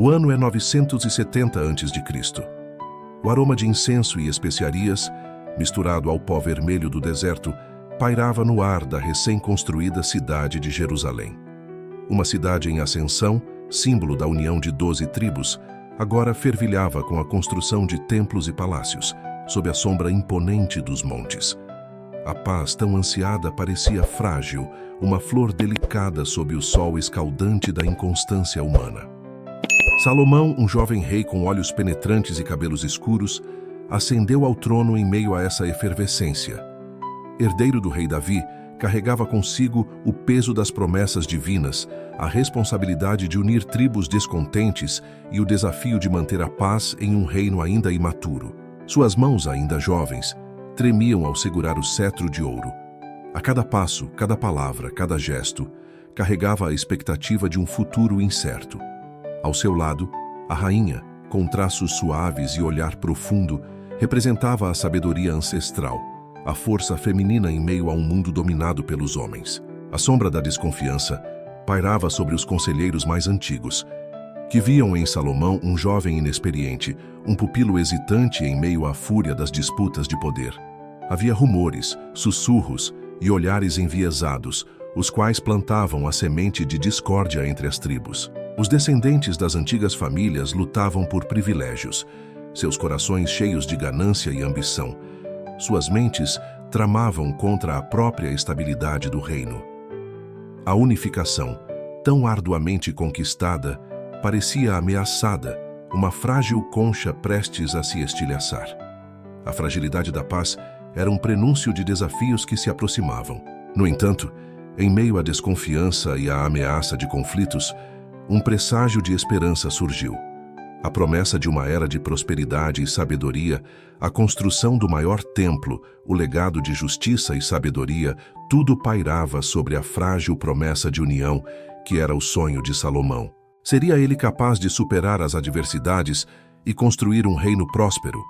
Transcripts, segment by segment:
O ano é 970 a.C. O aroma de incenso e especiarias, misturado ao pó vermelho do deserto, pairava no ar da recém-construída cidade de Jerusalém. Uma cidade em ascensão, símbolo da união de 12 tribos, agora fervilhava com a construção de templos e palácios, sob a sombra imponente dos montes. A paz tão ansiada parecia frágil, uma flor delicada sob o sol escaldante da inconstância humana. Salomão, um jovem rei com olhos penetrantes e cabelos escuros, ascendeu ao trono em meio a essa efervescência. Herdeiro do rei Davi, carregava consigo o peso das promessas divinas, a responsabilidade de unir tribos descontentes e o desafio de manter a paz em um reino ainda imaturo. Suas mãos, ainda jovens, tremiam ao segurar o cetro de ouro. A cada passo, cada palavra, cada gesto, carregava a expectativa de um futuro incerto. Ao seu lado, a rainha, com traços suaves e olhar profundo, representava a sabedoria ancestral, a força feminina em meio a um mundo dominado pelos homens. A sombra da desconfiança pairava sobre os conselheiros mais antigos, que viam em Salomão um jovem inexperiente, um pupilo hesitante em meio à fúria das disputas de poder. Havia rumores, sussurros e olhares enviesados, os quais plantavam a semente de discórdia entre as tribos. Os descendentes das antigas famílias lutavam por privilégios, seus corações cheios de ganância e ambição. Suas mentes tramavam contra a própria estabilidade do reino. A unificação, tão arduamente conquistada, parecia ameaçada, uma frágil concha prestes a se estilhaçar. A fragilidade da paz era um prenúncio de desafios que se aproximavam. No entanto, em meio à desconfiança e à ameaça de conflitos, um presságio de esperança surgiu. A promessa de uma era de prosperidade e sabedoria, a construção do maior templo, o legado de justiça e sabedoria, tudo pairava sobre a frágil promessa de união que era o sonho de Salomão. Seria ele capaz de superar as adversidades e construir um reino próspero,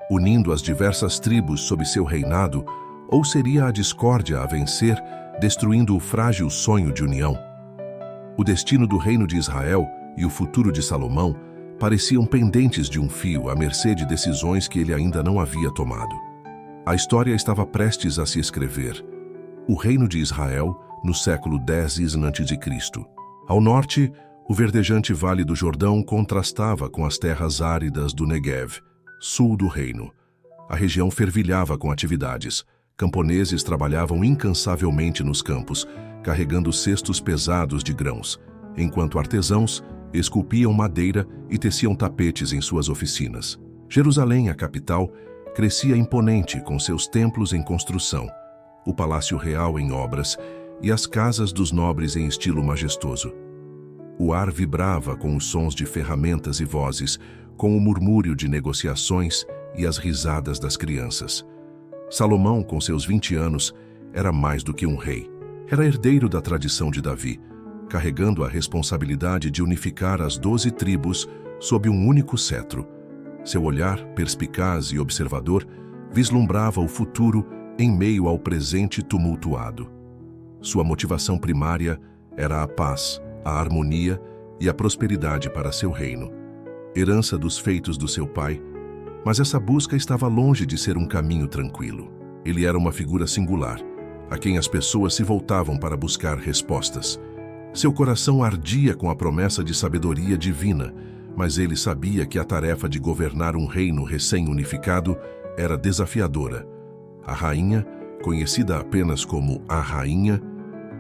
unindo as diversas tribos sob seu reinado, ou seria a discórdia a vencer, destruindo o frágil sonho de união? O destino do reino de Israel e o futuro de Salomão pareciam pendentes de um fio à mercê de decisões que ele ainda não havia tomado. A história estava prestes a se escrever. O reino de Israel, no século X a.C. Ao norte, o verdejante Vale do Jordão contrastava com as terras áridas do Negev, sul do reino. A região fervilhava com atividades. Camponeses trabalhavam incansavelmente nos campos, carregando cestos pesados de grãos, enquanto artesãos esculpiam madeira e teciam tapetes em suas oficinas. Jerusalém, a capital, crescia imponente com seus templos em construção, o palácio real em obras e as casas dos nobres em estilo majestoso. O ar vibrava com os sons de ferramentas e vozes, com o murmúrio de negociações e as risadas das crianças. Salomão, com seus 20 anos, era mais do que um rei. Era herdeiro da tradição de Davi, carregando a responsabilidade de unificar as 12 tribos sob um único cetro. Seu olhar, perspicaz e observador, vislumbrava o futuro em meio ao presente tumultuado. Sua motivação primária era a paz, a harmonia e a prosperidade para seu reino, herança dos feitos do seu pai, mas essa busca estava longe de ser um caminho tranquilo. Ele era uma figura singular, a quem as pessoas se voltavam para buscar respostas. Seu coração ardia com a promessa de sabedoria divina, mas ele sabia que a tarefa de governar um reino recém-unificado era desafiadora. A rainha, conhecida apenas como a rainha,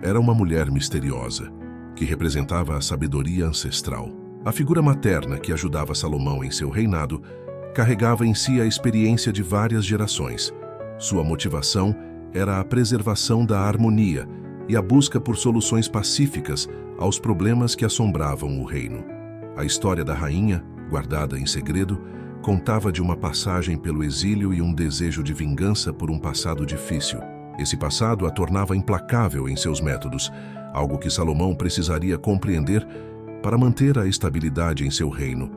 era uma mulher misteriosa, que representava a sabedoria ancestral. A figura materna que ajudava Salomão em seu reinado carregava em si a experiência de várias gerações. Sua motivação era a preservação da harmonia e a busca por soluções pacíficas aos problemas que assombravam o reino. A história da rainha, guardada em segredo, contava de uma passagem pelo exílio e um desejo de vingança por um passado difícil. Esse passado a tornava implacável em seus métodos, algo que Salomão precisaria compreender para manter a estabilidade em seu reino.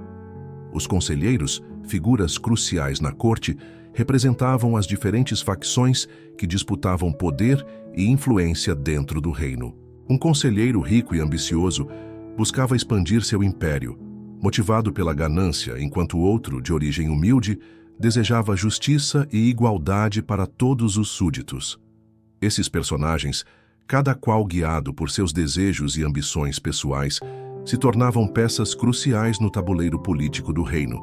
Os conselheiros, figuras cruciais na corte, representavam as diferentes facções que disputavam poder e influência dentro do reino. Um conselheiro rico e ambicioso buscava expandir seu império. motivado pela ganância, enquanto o outro, de origem humilde, desejava justiça e igualdade para todos os súditos. Esses personagens, cada qual guiado por seus desejos e ambições pessoais, se tornavam peças cruciais no tabuleiro político do reino,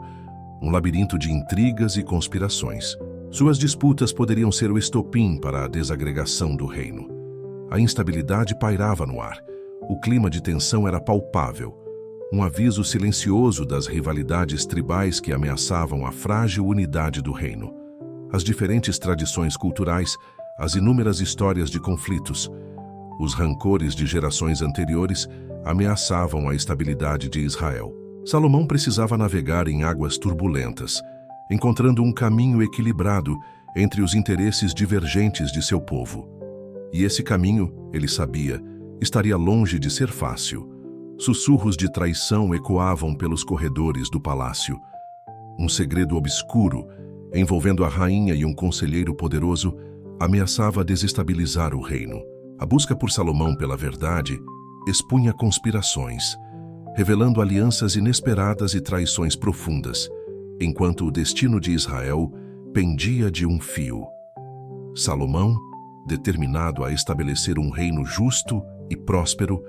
um labirinto de intrigas e conspirações. Suas disputas poderiam ser o estopim para a desagregação do reino. A instabilidade pairava no ar. O clima de tensão era palpável, um aviso silencioso das rivalidades tribais que ameaçavam a frágil unidade do reino. As diferentes tradições culturais, as inúmeras histórias de conflitos, os rancores de gerações anteriores ameaçavam a estabilidade de Israel. Salomão precisava navegar em águas turbulentas, encontrando um caminho equilibrado entre os interesses divergentes de seu povo. E esse caminho, ele sabia, estaria longe de ser fácil. Sussurros de traição ecoavam pelos corredores do palácio. Um segredo obscuro, envolvendo a rainha e um conselheiro poderoso, ameaçava desestabilizar o reino. A busca por Salomão pela verdade expunha conspirações, revelando alianças inesperadas e traições profundas, enquanto o destino de Israel pendia de um fio. Salomão, determinado a estabelecer um reino justo e próspero,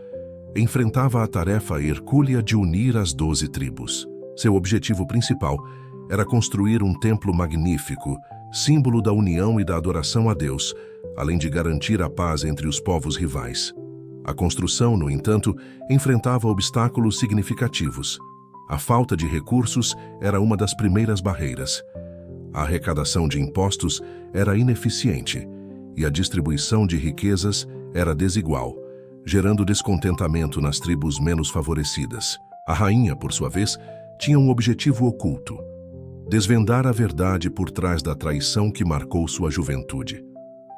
enfrentava a tarefa hercúlea de unir as 12 tribos. Seu objetivo principal era construir um templo magnífico, símbolo da união e da adoração a Deus, além de garantir a paz entre os povos rivais. A construção, no entanto, enfrentava obstáculos significativos. A falta de recursos era uma das primeiras barreiras. A arrecadação de impostos era ineficiente e a distribuição de riquezas era desigual, gerando descontentamento nas tribos menos favorecidas. A rainha, por sua vez, tinha um objetivo oculto: desvendar a verdade por trás da traição que marcou sua juventude.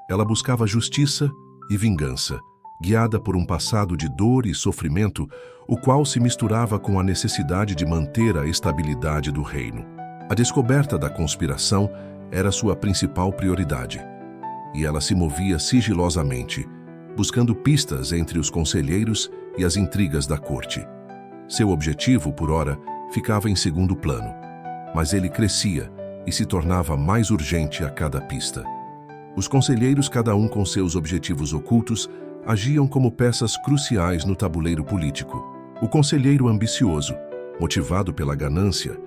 Ela buscava justiça e vingança, guiada por um passado de dor e sofrimento, o qual se misturava com a necessidade de manter a estabilidade do reino. A descoberta da conspiração era sua principal prioridade, e ela se movia sigilosamente, buscando pistas entre os conselheiros e as intrigas da corte. Seu objetivo, por ora, ficava em segundo plano, mas ele crescia e se tornava mais urgente a cada pista. Os conselheiros, cada um com seus objetivos ocultos, agiam como peças cruciais no tabuleiro político. O conselheiro ambicioso, motivado pela ganância,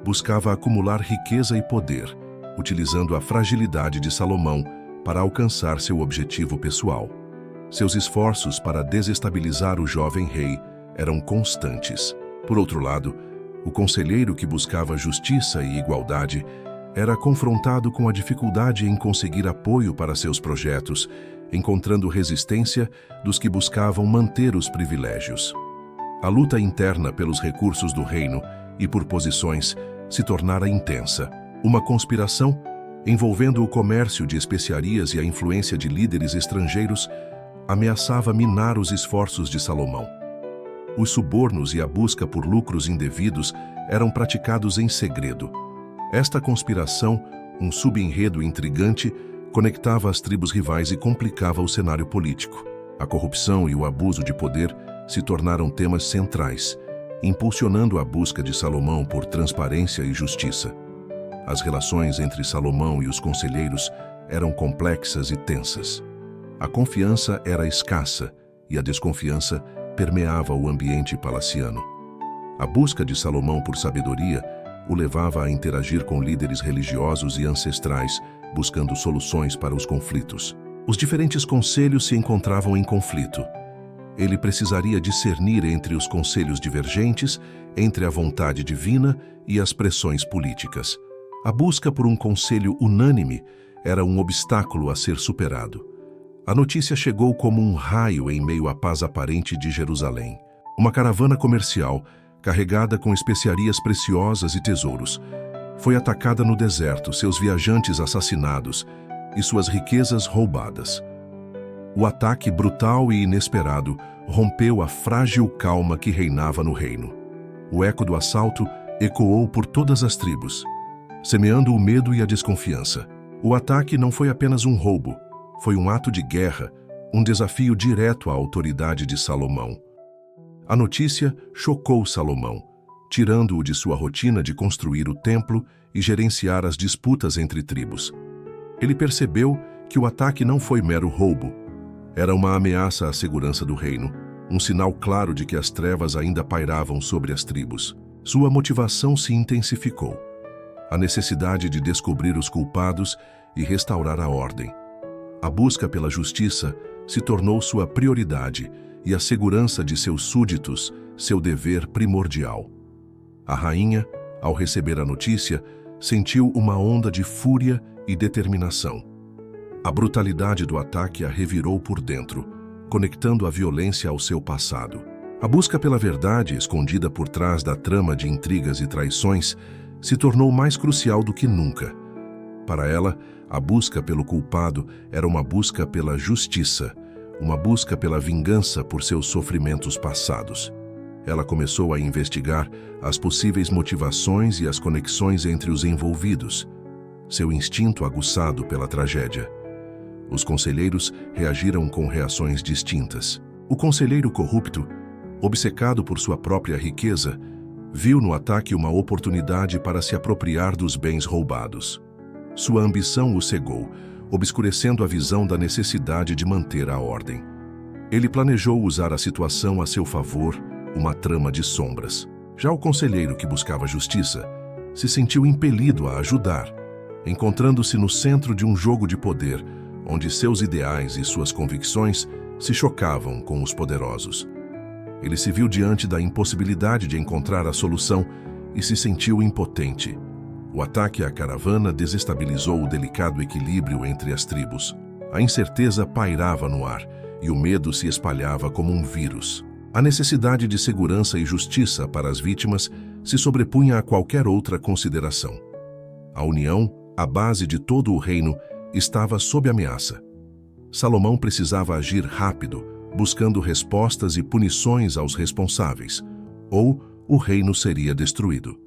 buscava acumular riqueza e poder, utilizando a fragilidade de Salomão para alcançar seu objetivo pessoal. Seus esforços para desestabilizar o jovem rei eram constantes. Por outro lado, o conselheiro que buscava justiça e igualdade era confrontado com a dificuldade em conseguir apoio para seus projetos, encontrando resistência dos que buscavam manter os privilégios. A luta interna pelos recursos do reino e por posições se tornara intensa. Uma conspiração, envolvendo o comércio de especiarias e a influência de líderes estrangeiros, ameaçava minar os esforços de Salomão. Os subornos e a busca por lucros indevidos eram praticados em segredo. Esta conspiração, um subenredo intrigante, conectava as tribos rivais e complicava o cenário político. A corrupção e o abuso de poder se tornaram temas centrais, impulsionando a busca de Salomão por transparência e justiça. As relações entre Salomão e os conselheiros eram complexas e tensas. A confiança era escassa e a desconfiança permeava o ambiente palaciano. A busca de Salomão por sabedoria o levava a interagir com líderes religiosos e ancestrais, buscando soluções para os conflitos. Os diferentes conselhos se encontravam em conflito. Ele precisaria discernir entre os conselhos divergentes, entre a vontade divina e as pressões políticas. A busca por um conselho unânime era um obstáculo a ser superado. A notícia chegou como um raio em meio à paz aparente de Jerusalém. Uma caravana comercial, carregada com especiarias preciosas e tesouros, foi atacada no deserto, seus viajantes assassinados e suas riquezas roubadas. O ataque brutal e inesperado rompeu a frágil calma que reinava no reino. O eco do assalto ecoou por todas as tribos, semeando o medo e a desconfiança. O ataque não foi apenas um roubo, foi um ato de guerra, um desafio direto à autoridade de Salomão. A notícia chocou Salomão, tirando-o de sua rotina de construir o templo e gerenciar as disputas entre tribos. Ele percebeu que o ataque não foi mero roubo. Era uma ameaça à segurança do reino, um sinal claro de que as trevas ainda pairavam sobre as tribos. Sua motivação se intensificou. A necessidade de descobrir os culpados e restaurar a ordem. A busca pela justiça se tornou sua prioridade e a segurança de seus súditos seu dever primordial. A rainha, ao receber a notícia, sentiu uma onda de fúria e determinação. A brutalidade do ataque a revirou por dentro, conectando a violência ao seu passado. A busca pela verdade, escondida por trás da trama de intrigas e traições, se tornou mais crucial do que nunca. Para ela, a busca pelo culpado era uma busca pela justiça, uma busca pela vingança por seus sofrimentos passados. Ela começou a investigar as possíveis motivações e as conexões entre os envolvidos, seu instinto aguçado pela tragédia. Os conselheiros reagiram com reações distintas. O conselheiro corrupto, obcecado por sua própria riqueza, viu no ataque uma oportunidade para se apropriar dos bens roubados. Sua ambição o cegou, obscurecendo a visão da necessidade de manter a ordem. Ele planejou usar a situação a seu favor, uma trama de sombras. Já o conselheiro que buscava justiça se sentiu impelido a ajudar, encontrando-se no centro de um jogo de poder, onde seus ideais e suas convicções se chocavam com os poderosos. Ele se viu diante da impossibilidade de encontrar a solução e se sentiu impotente. O ataque à caravana desestabilizou o delicado equilíbrio entre as tribos. A incerteza pairava no ar e o medo se espalhava como um vírus. A necessidade de segurança e justiça para as vítimas se sobrepunha a qualquer outra consideração. A união, a base de todo o reino, estava sob ameaça. Salomão precisava agir rápido, buscando respostas e punições aos responsáveis, ou o reino seria destruído.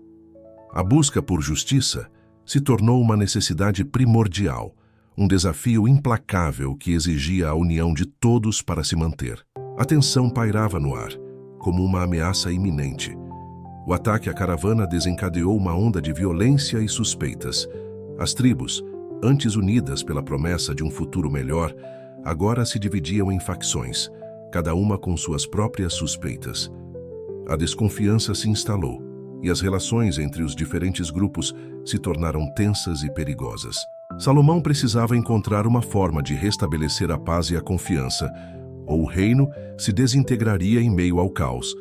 A busca por justiça se tornou uma necessidade primordial, um desafio implacável que exigia a união de todos para se manter. A tensão pairava no ar, como uma ameaça iminente. O ataque à caravana desencadeou uma onda de violência e suspeitas. As tribos, antes unidas pela promessa de um futuro melhor, agora se dividiam em facções, cada uma com suas próprias suspeitas. A desconfiança se instalou, e as relações entre os diferentes grupos se tornaram tensas e perigosas. Salomão precisava encontrar uma forma de restabelecer a paz e a confiança, ou o reino se desintegraria em meio ao caos.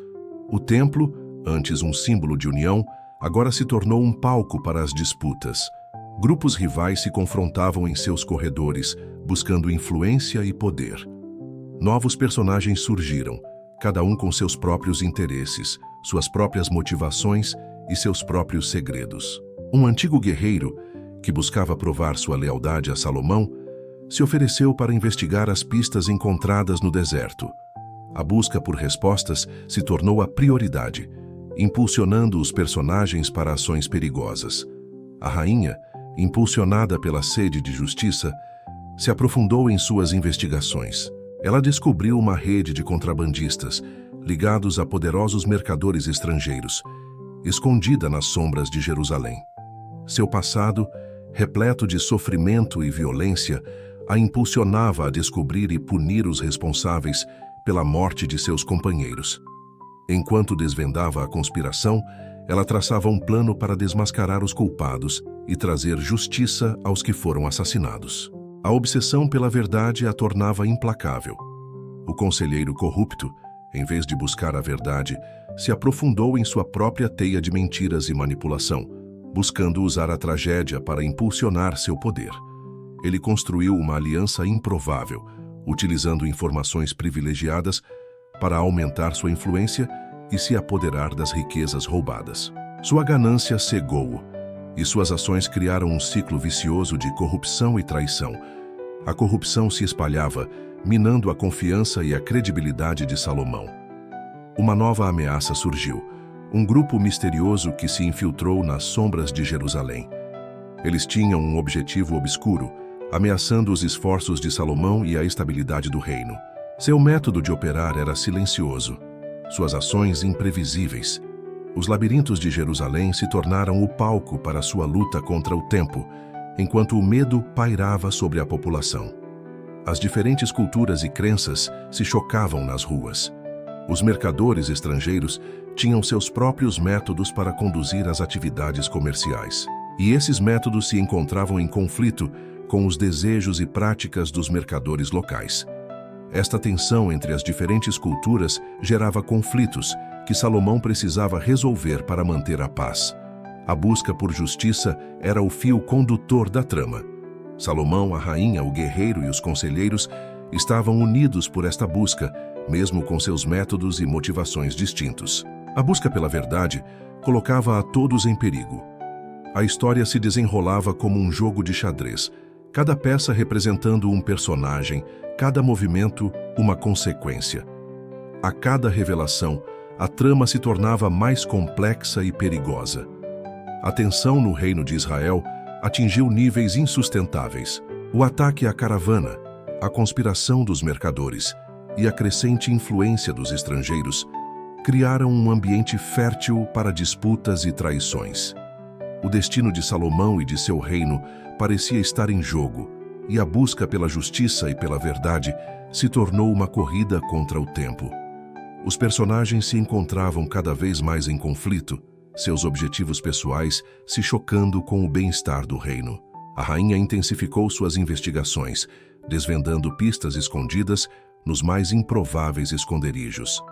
O templo, antes um símbolo de união, agora se tornou um palco para as disputas. Grupos rivais se confrontavam em seus corredores, buscando influência e poder. Novos personagens surgiram, cada um com seus próprios interesses, suas próprias motivações e seus próprios segredos. Um antigo guerreiro, que buscava provar sua lealdade a Salomão, se ofereceu para investigar as pistas encontradas no deserto. A busca por respostas se tornou a prioridade, impulsionando os personagens para ações perigosas. A rainha, impulsionada pela sede de justiça, se aprofundou em suas investigações. Ela descobriu uma rede de contrabandistas, ligados a poderosos mercadores estrangeiros, escondida nas sombras de Jerusalém. Seu passado, repleto de sofrimento e violência, a impulsionava a descobrir e punir os responsáveis pela morte de seus companheiros. Enquanto desvendava a conspiração, ela traçava um plano para desmascarar os culpados e trazer justiça aos que foram assassinados. A obsessão pela verdade a tornava implacável. O conselheiro corrupto, em vez de buscar a verdade, se aprofundou em sua própria teia de mentiras e manipulação, buscando usar a tragédia para impulsionar seu poder. Ele construiu uma aliança improvável, utilizando informações privilegiadas para aumentar sua influência e se apoderar das riquezas roubadas. Sua ganância cegou-o, e suas ações criaram um ciclo vicioso de corrupção e traição. A corrupção se espalhava, minando a confiança e a credibilidade de Salomão. Uma nova ameaça surgiu, um grupo misterioso que se infiltrou nas sombras de Jerusalém. Eles tinham um objetivo obscuro, ameaçando os esforços de Salomão e a estabilidade do reino. Seu método de operar era silencioso, suas ações imprevisíveis. Os labirintos de Jerusalém se tornaram o palco para sua luta contra o tempo, enquanto o medo pairava sobre a população. As diferentes culturas e crenças se chocavam nas ruas. Os mercadores estrangeiros tinham seus próprios métodos para conduzir as atividades comerciais. E esses métodos se encontravam em conflito com os desejos e práticas dos mercadores locais. Esta tensão entre as diferentes culturas gerava conflitos que Salomão precisava resolver para manter a paz. A busca por justiça era o fio condutor da trama. Salomão, a rainha, o guerreiro e os conselheiros estavam unidos por esta busca, mesmo com seus métodos e motivações distintos. A busca pela verdade colocava a todos em perigo. A história se desenrolava como um jogo de xadrez, cada peça representando um personagem, cada movimento uma consequência. A cada revelação, a trama se tornava mais complexa e perigosa. A tensão no reino de Israel atingiu níveis insustentáveis. O ataque à caravana, a conspiração dos mercadores e a crescente influência dos estrangeiros criaram um ambiente fértil para disputas e traições. O destino de Salomão e de seu reino parecia estar em jogo, e a busca pela justiça e pela verdade se tornou uma corrida contra o tempo. Os personagens se encontravam cada vez mais em conflito, seus objetivos pessoais se chocando com o bem-estar do reino. A rainha intensificou suas investigações, desvendando pistas escondidas nos mais improváveis esconderijos.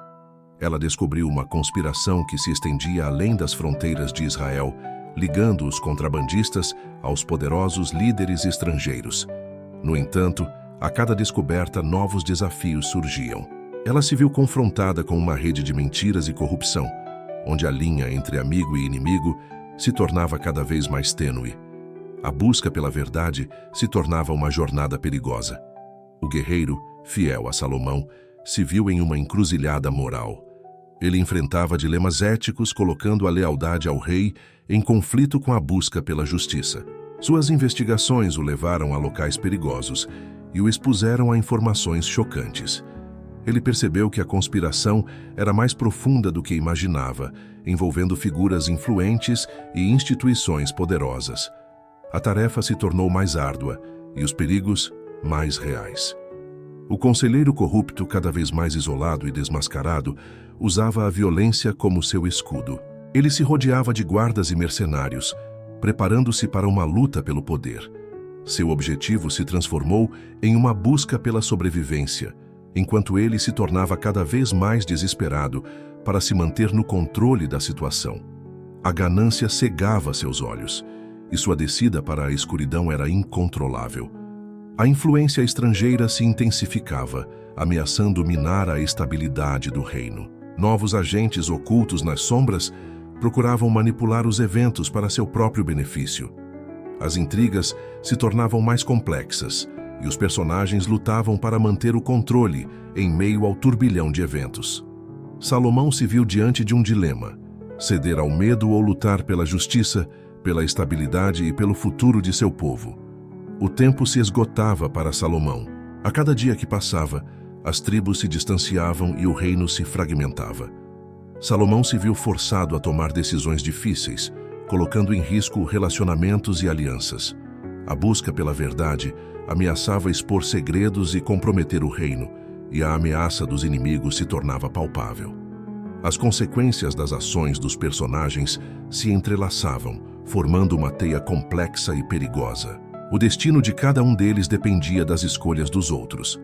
Ela descobriu uma conspiração que se estendia além das fronteiras de Israel, ligando os contrabandistas aos poderosos líderes estrangeiros. No entanto, a cada descoberta, novos desafios surgiam. Ela se viu confrontada com uma rede de mentiras e corrupção, onde a linha entre amigo e inimigo se tornava cada vez mais tênue. A busca pela verdade se tornava uma jornada perigosa. O guerreiro, fiel a Salomão, se viu em uma encruzilhada moral. Ele enfrentava dilemas éticos, colocando a lealdade ao rei em conflito com a busca pela justiça. Suas investigações o levaram a locais perigosos e o expuseram a informações chocantes. Ele percebeu que a conspiração era mais profunda do que imaginava, envolvendo figuras influentes e instituições poderosas. A tarefa se tornou mais árdua e os perigos mais reais. O conselheiro corrupto, cada vez mais isolado e desmascarado, usava a violência como seu escudo. Ele se rodeava de guardas e mercenários, preparando-se para uma luta pelo poder. Seu objetivo se transformou em uma busca pela sobrevivência, enquanto ele se tornava cada vez mais desesperado para se manter no controle da situação. A ganância cegava seus olhos, e sua descida para a escuridão era incontrolável. A influência estrangeira se intensificava, ameaçando minar a estabilidade do reino. Novos agentes ocultos nas sombras procuravam manipular os eventos para seu próprio benefício. As intrigas se tornavam mais complexas, e os personagens lutavam para manter o controle em meio ao turbilhão de eventos. Salomão se viu diante de um dilema: ceder ao medo ou lutar pela justiça, pela estabilidade e pelo futuro de seu povo. O tempo se esgotava para Salomão. A cada dia que passava, as tribos se distanciavam e o reino se fragmentava. Salomão se viu forçado a tomar decisões difíceis, colocando em risco relacionamentos e alianças. A busca pela verdade ameaçava expor segredos e comprometer o reino, e a ameaça dos inimigos se tornava palpável. As consequências das ações dos personagens se entrelaçavam, formando uma teia complexa e perigosa. O destino de cada um deles dependia das escolhas dos outros.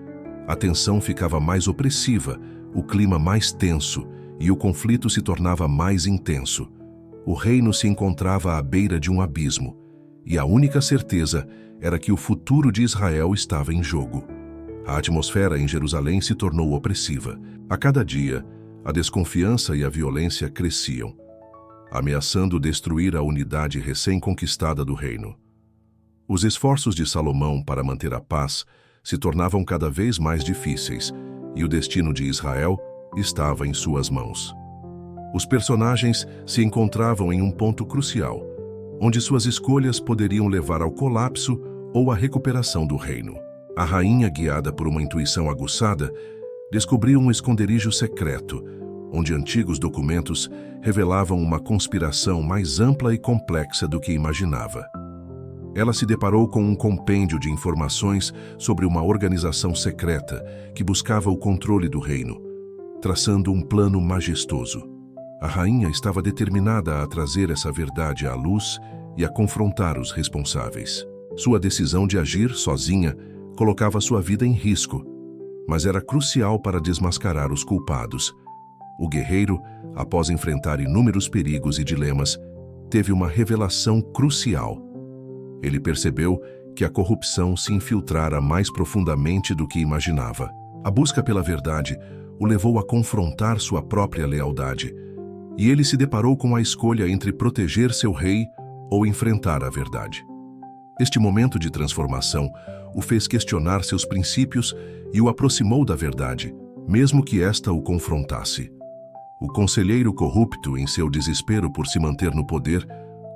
A tensão ficava mais opressiva, o clima mais tenso, e o conflito se tornava mais intenso. O reino se encontrava à beira de um abismo, e a única certeza era que o futuro de Israel estava em jogo. A atmosfera em Jerusalém se tornou opressiva. A cada dia, a desconfiança e a violência cresciam, ameaçando destruir a unidade recém-conquistada do reino. Os esforços de Salomão para manter a paz se tornavam cada vez mais difíceis, e o destino de Israel estava em suas mãos. Os personagens se encontravam em um ponto crucial, onde suas escolhas poderiam levar ao colapso ou à recuperação do reino. A rainha, guiada por uma intuição aguçada, descobriu um esconderijo secreto, onde antigos documentos revelavam uma conspiração mais ampla e complexa do que imaginava. Ela se deparou com um compêndio de informações sobre uma organização secreta que buscava o controle do reino, traçando um plano majestoso. A rainha estava determinada a trazer essa verdade à luz e a confrontar os responsáveis. Sua decisão de agir sozinha colocava sua vida em risco, mas era crucial para desmascarar os culpados. O guerreiro, após enfrentar inúmeros perigos e dilemas, teve uma revelação crucial. Ele percebeu que a corrupção se infiltrara mais profundamente do que imaginava. A busca pela verdade o levou a confrontar sua própria lealdade, e ele se deparou com a escolha entre proteger seu rei ou enfrentar a verdade. Este momento de transformação o fez questionar seus princípios e o aproximou da verdade, mesmo que esta o confrontasse. O conselheiro corrupto, em seu desespero por se manter no poder,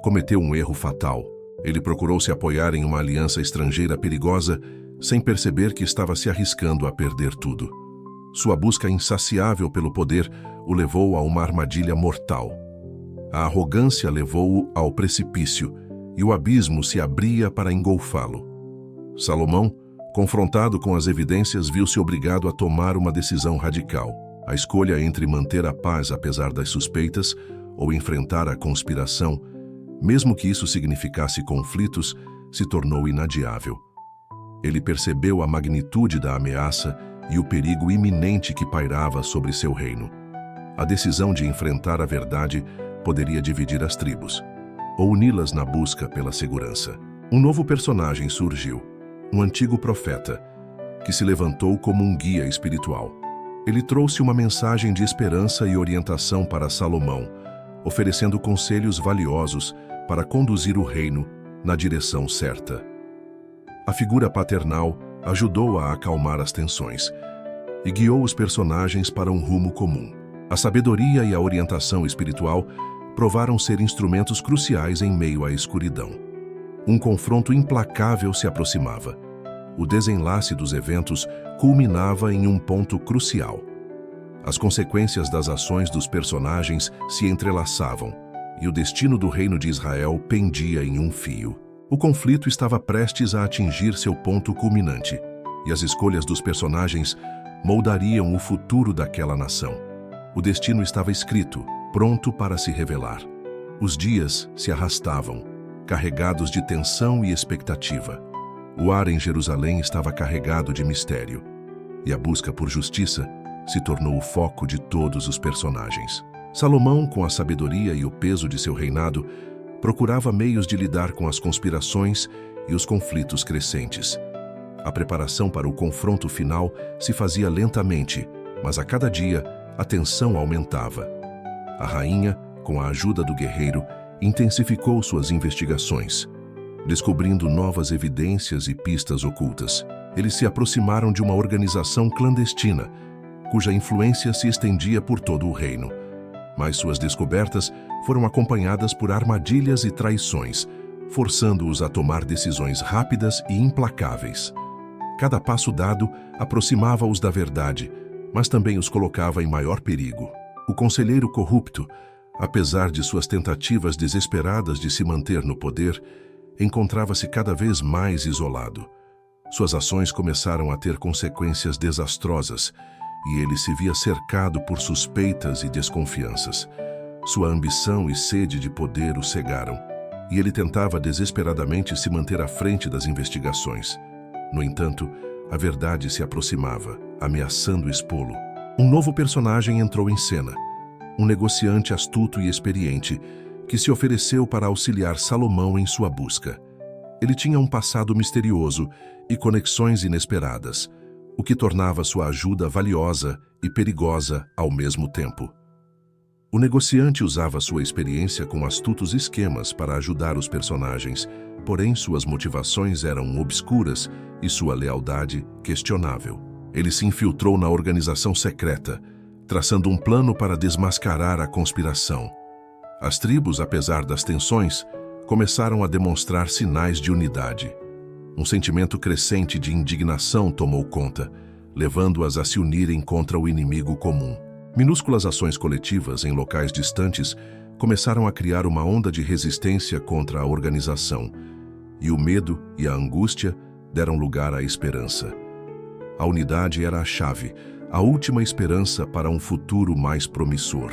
cometeu um erro fatal. Ele procurou se apoiar em uma aliança estrangeira perigosa, sem perceber que estava se arriscando a perder tudo. Sua busca insaciável pelo poder o levou a uma armadilha mortal. A arrogância levou-o ao precipício, e o abismo se abria para engolfá-lo. Salomão, confrontado com as evidências, viu-se obrigado a tomar uma decisão radical. A escolha entre manter a paz apesar das suspeitas ou enfrentar a conspiração, mesmo que isso significasse conflitos, se tornou inadiável. Ele percebeu a magnitude da ameaça e o perigo iminente que pairava sobre seu reino. A decisão de enfrentar a verdade poderia dividir as tribos, ou uni-las na busca pela segurança. Um novo personagem surgiu, um antigo profeta, que se levantou como um guia espiritual. Ele trouxe uma mensagem de esperança e orientação para Salomão, oferecendo conselhos valiosos para conduzir o reino na direção certa. A figura paternal ajudou a acalmar as tensões e guiou os personagens para um rumo comum. A sabedoria e a orientação espiritual provaram ser instrumentos cruciais em meio à escuridão. Um confronto implacável se aproximava. O desenlace dos eventos culminava em um ponto crucial. As consequências das ações dos personagens se entrelaçavam, e o destino do reino de Israel pendia em um fio. O conflito estava prestes a atingir seu ponto culminante, e as escolhas dos personagens moldariam o futuro daquela nação. O destino estava escrito, pronto para se revelar. Os dias se arrastavam, carregados de tensão e expectativa. O ar em Jerusalém estava carregado de mistério, e a busca por justiça se tornou o foco de todos os personagens. Salomão, com a sabedoria e o peso de seu reinado, procurava meios de lidar com as conspirações e os conflitos crescentes. A preparação para o confronto final se fazia lentamente, mas a cada dia a tensão aumentava. A rainha, com a ajuda do guerreiro, intensificou suas investigações, descobrindo novas evidências e pistas ocultas. Eles se aproximaram de uma organização clandestina, cuja influência se estendia por todo o reino. Mas suas descobertas foram acompanhadas por armadilhas e traições, forçando-os a tomar decisões rápidas e implacáveis. Cada passo dado aproximava-os da verdade, mas também os colocava em maior perigo. O conselheiro corrupto, apesar de suas tentativas desesperadas de se manter no poder, encontrava-se cada vez mais isolado. Suas ações começaram a ter consequências desastrosas, e ele se via cercado por suspeitas e desconfianças. Sua ambição e sede de poder o cegaram, e ele tentava desesperadamente se manter à frente das investigações. No entanto, a verdade se aproximava, ameaçando expô-lo. Um novo personagem entrou em cena, um negociante astuto e experiente, que se ofereceu para auxiliar Salomão em sua busca. Ele tinha um passado misterioso e conexões inesperadas, o que tornava sua ajuda valiosa e perigosa ao mesmo tempo. O negociante usava sua experiência com astutos esquemas para ajudar os personagens, porém suas motivações eram obscuras e sua lealdade questionável. Ele se infiltrou na organização secreta, traçando um plano para desmascarar a conspiração. As tribos, apesar das tensões, começaram a demonstrar sinais de unidade. Um sentimento crescente de indignação tomou conta, levando-as a se unirem contra o inimigo comum. Minúsculas ações coletivas em locais distantes começaram a criar uma onda de resistência contra a organização, e o medo e a angústia deram lugar à esperança. A unidade era a chave, a última esperança para um futuro mais promissor.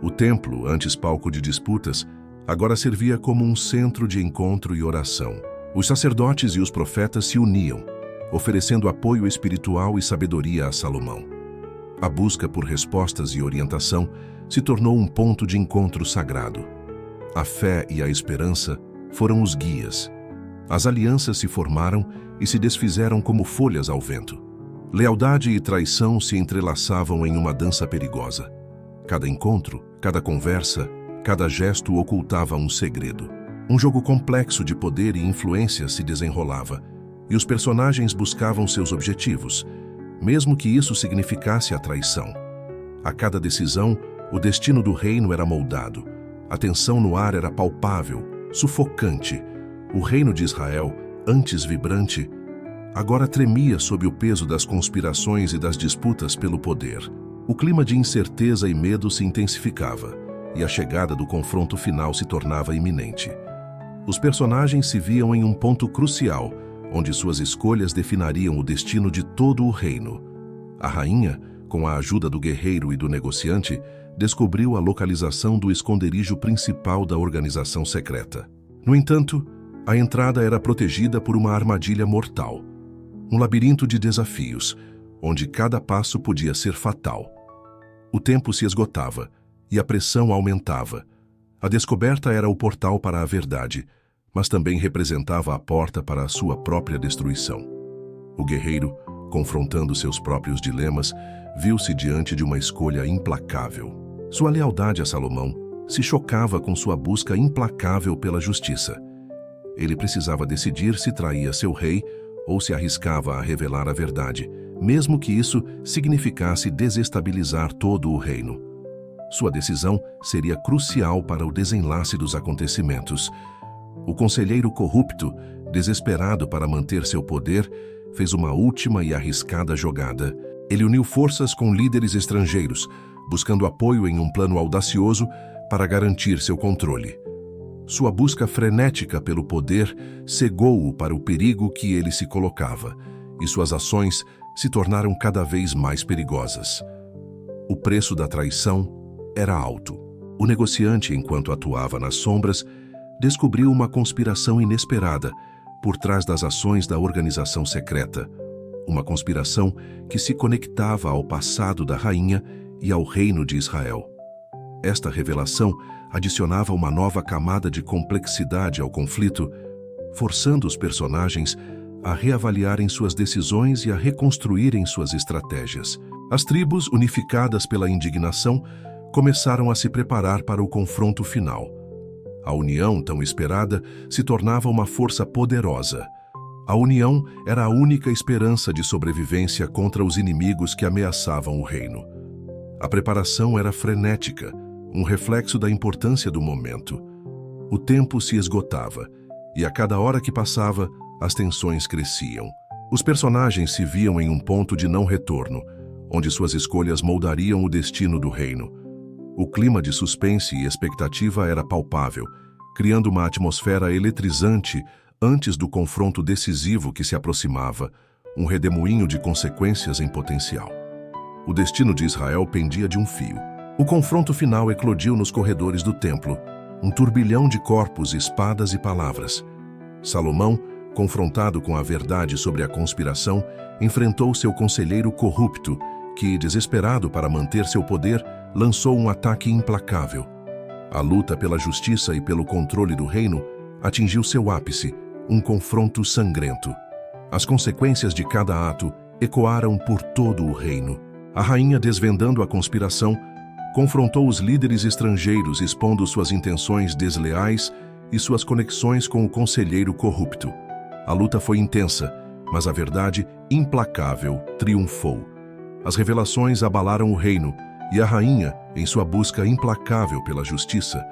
O templo, antes palco de disputas, agora servia como um centro de encontro e oração. Os sacerdotes e os profetas se uniam, oferecendo apoio espiritual e sabedoria a Salomão. A busca por respostas e orientação se tornou um ponto de encontro sagrado. A fé e a esperança foram os guias. As alianças se formaram e se desfizeram como folhas ao vento. Lealdade e traição se entrelaçavam em uma dança perigosa. Cada encontro, cada conversa, cada gesto ocultava um segredo. Um jogo complexo de poder e influência se desenrolava, e os personagens buscavam seus objetivos, mesmo que isso significasse a traição. A cada decisão, o destino do reino era moldado. A tensão no ar era palpável, sufocante. O reino de Israel, antes vibrante, agora tremia sob o peso das conspirações e das disputas pelo poder. O clima de incerteza e medo se intensificava, e a chegada do confronto final se tornava iminente. Os personagens se viam em um ponto crucial, onde suas escolhas definiriam o destino de todo o reino. A rainha, com a ajuda do guerreiro e do negociante, descobriu a localização do esconderijo principal da organização secreta. No entanto, a entrada era protegida por uma armadilha mortal, um labirinto de desafios, onde cada passo podia ser fatal. O tempo se esgotava e a pressão aumentava. A descoberta era o portal para a verdade, mas também representava a porta para a sua própria destruição. O guerreiro, confrontando seus próprios dilemas, viu-se diante de uma escolha implacável. Sua lealdade a Salomão se chocava com sua busca implacável pela justiça. Ele precisava decidir se traía seu rei ou se arriscava a revelar a verdade, mesmo que isso significasse desestabilizar todo o reino. Sua decisão seria crucial para o desenlace dos acontecimentos. O conselheiro corrupto, desesperado para manter seu poder, fez uma última e arriscada jogada. Ele uniu forças com líderes estrangeiros, buscando apoio em um plano audacioso para garantir seu controle. Sua busca frenética pelo poder cegou-o para o perigo que ele se colocava, e suas ações se tornaram cada vez mais perigosas. O preço da traição era alto. O negociante, enquanto atuava nas sombras, descobriu uma conspiração inesperada por trás das ações da organização secreta. Uma conspiração que se conectava ao passado da rainha e ao reino de Israel. Esta revelação adicionava uma nova camada de complexidade ao conflito, forçando os personagens a reavaliarem suas decisões e a reconstruírem suas estratégias. As tribos, unificadas pela indignação, começaram a se preparar para o confronto final. A união, tão esperada, se tornava uma força poderosa. A união era a única esperança de sobrevivência contra os inimigos que ameaçavam o reino. A preparação era frenética, um reflexo da importância do momento. O tempo se esgotava, e a cada hora que passava, as tensões cresciam. Os personagens se viam em um ponto de não retorno, onde suas escolhas moldariam o destino do reino. O clima de suspense e expectativa era palpável, criando uma atmosfera eletrizante antes do confronto decisivo que se aproximava, um redemoinho de consequências em potencial. O destino de Israel pendia de um fio. O confronto final eclodiu nos corredores do templo, um turbilhão de corpos, espadas e palavras. Salomão, confrontado com a verdade sobre a conspiração, enfrentou seu conselheiro corrupto, que, desesperado para manter seu poder, lançou um ataque implacável. A luta pela justiça e pelo controle do reino atingiu seu ápice, um confronto sangrento. As consequências de cada ato ecoaram por todo o reino. A rainha, desvendando a conspiração, confrontou os líderes estrangeiros, expondo suas intenções desleais e suas conexões com o conselheiro corrupto. A luta foi intensa, mas a verdade, implacável, triunfou. As revelações abalaram o reino, e a rainha, em sua busca implacável pela justiça,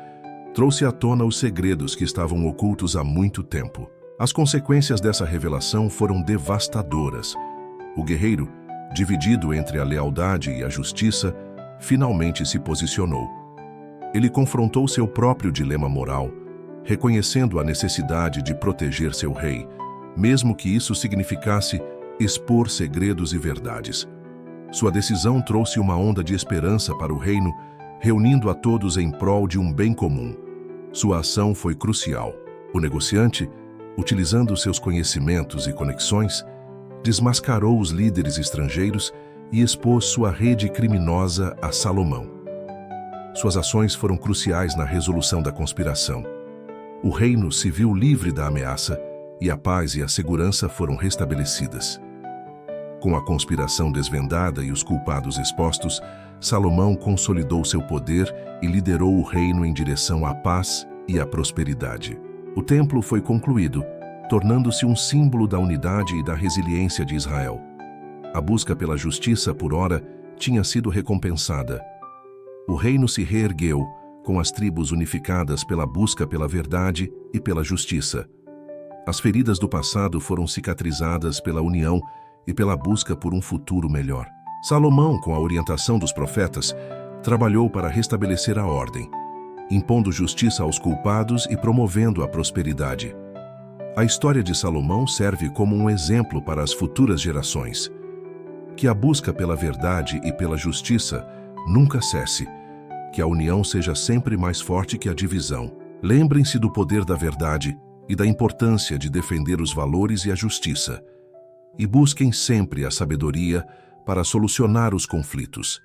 trouxe à tona os segredos que estavam ocultos há muito tempo. As consequências dessa revelação foram devastadoras. O guerreiro, dividido entre a lealdade e a justiça, finalmente se posicionou. Ele confrontou seu próprio dilema moral, reconhecendo a necessidade de proteger seu rei, mesmo que isso significasse expor segredos e verdades. Sua decisão trouxe uma onda de esperança para o reino, reunindo a todos em prol de um bem comum. Sua ação foi crucial. O negociante, utilizando seus conhecimentos e conexões, desmascarou os líderes estrangeiros e expôs sua rede criminosa a Salomão. Suas ações foram cruciais na resolução da conspiração. O reino se viu livre da ameaça e a paz e a segurança foram restabelecidas. Com a conspiração desvendada e os culpados expostos, Salomão consolidou seu poder e liderou o reino em direção à paz e à prosperidade. O templo foi concluído, tornando-se um símbolo da unidade e da resiliência de Israel. A busca pela justiça, por ora, tinha sido recompensada. O reino se reergueu, com as tribos unificadas pela busca pela verdade e pela justiça. As feridas do passado foram cicatrizadas pela união e pela busca por um futuro melhor. Salomão, com a orientação dos profetas, trabalhou para restabelecer a ordem, impondo justiça aos culpados e promovendo a prosperidade. A história de Salomão serve como um exemplo para as futuras gerações. Que a busca pela verdade e pela justiça nunca cesse, que a união seja sempre mais forte que a divisão. Lembrem-se do poder da verdade e da importância de defender os valores e a justiça. E busquem sempre a sabedoria para solucionar os conflitos.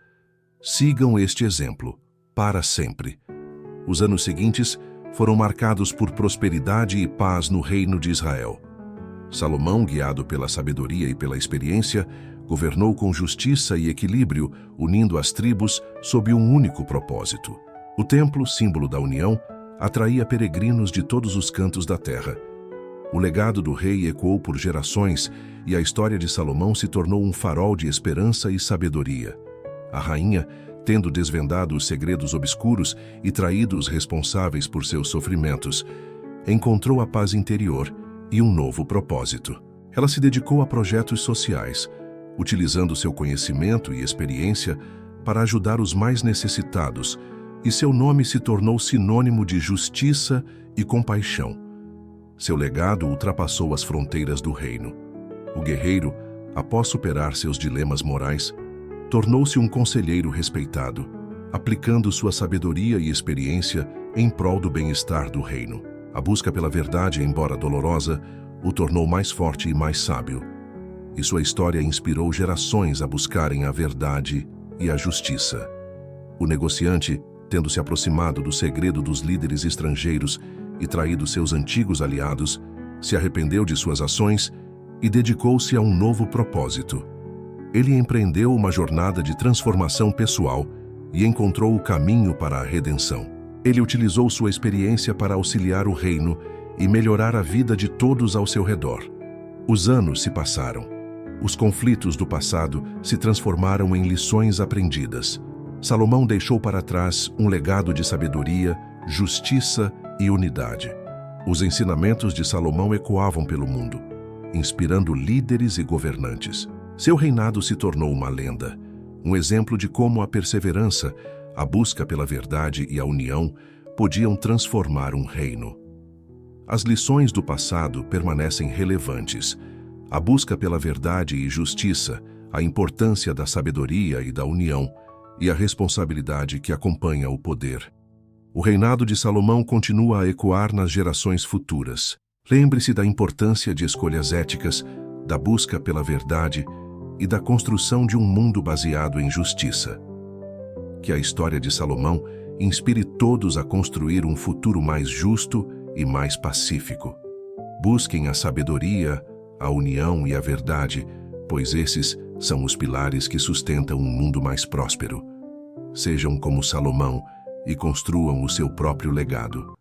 Sigam este exemplo, para sempre. Os anos seguintes foram marcados por prosperidade e paz no reino de Israel. Salomão, guiado pela sabedoria e pela experiência, governou com justiça e equilíbrio, unindo as tribos sob um único propósito. O templo, símbolo da união, atraía peregrinos de todos os cantos da terra. O legado do rei ecoou por gerações e a história de Salomão se tornou um farol de esperança e sabedoria. A rainha, tendo desvendado os segredos obscuros e traído os responsáveis por seus sofrimentos, encontrou a paz interior e um novo propósito. Ela se dedicou a projetos sociais, utilizando seu conhecimento e experiência para ajudar os mais necessitados, e seu nome se tornou sinônimo de justiça e compaixão. Seu legado ultrapassou as fronteiras do reino. O guerreiro, após superar seus dilemas morais, tornou-se um conselheiro respeitado, aplicando sua sabedoria e experiência em prol do bem-estar do reino. A busca pela verdade, embora dolorosa, o tornou mais forte e mais sábio. E sua história inspirou gerações a buscarem a verdade e a justiça. O negociante, tendo se aproximado do segredo dos líderes estrangeiros e traído seus antigos aliados, se arrependeu de suas ações e dedicou-se a um novo propósito. Ele empreendeu uma jornada de transformação pessoal e encontrou o caminho para a redenção. Ele utilizou sua experiência para auxiliar o reino e melhorar a vida de todos ao seu redor. Os anos se passaram. Os conflitos do passado se transformaram em lições aprendidas. Salomão deixou para trás um legado de sabedoria, justiça e unidade. Os ensinamentos de Salomão ecoavam pelo mundo, inspirando líderes e governantes. Seu reinado se tornou uma lenda, um exemplo de como a perseverança, a busca pela verdade e a união podiam transformar um reino. As lições do passado permanecem relevantes. A busca pela verdade e justiça, a importância da sabedoria e da união, e a responsabilidade que acompanha o poder. O reinado de Salomão continua a ecoar nas gerações futuras. Lembre-se da importância de escolhas éticas, da busca pela verdade e da construção de um mundo baseado em justiça. Que a história de Salomão inspire todos a construir um futuro mais justo e mais pacífico. Busquem a sabedoria, a união e a verdade, pois esses são os pilares que sustentam um mundo mais próspero. Sejam como Salomão e construam o seu próprio legado.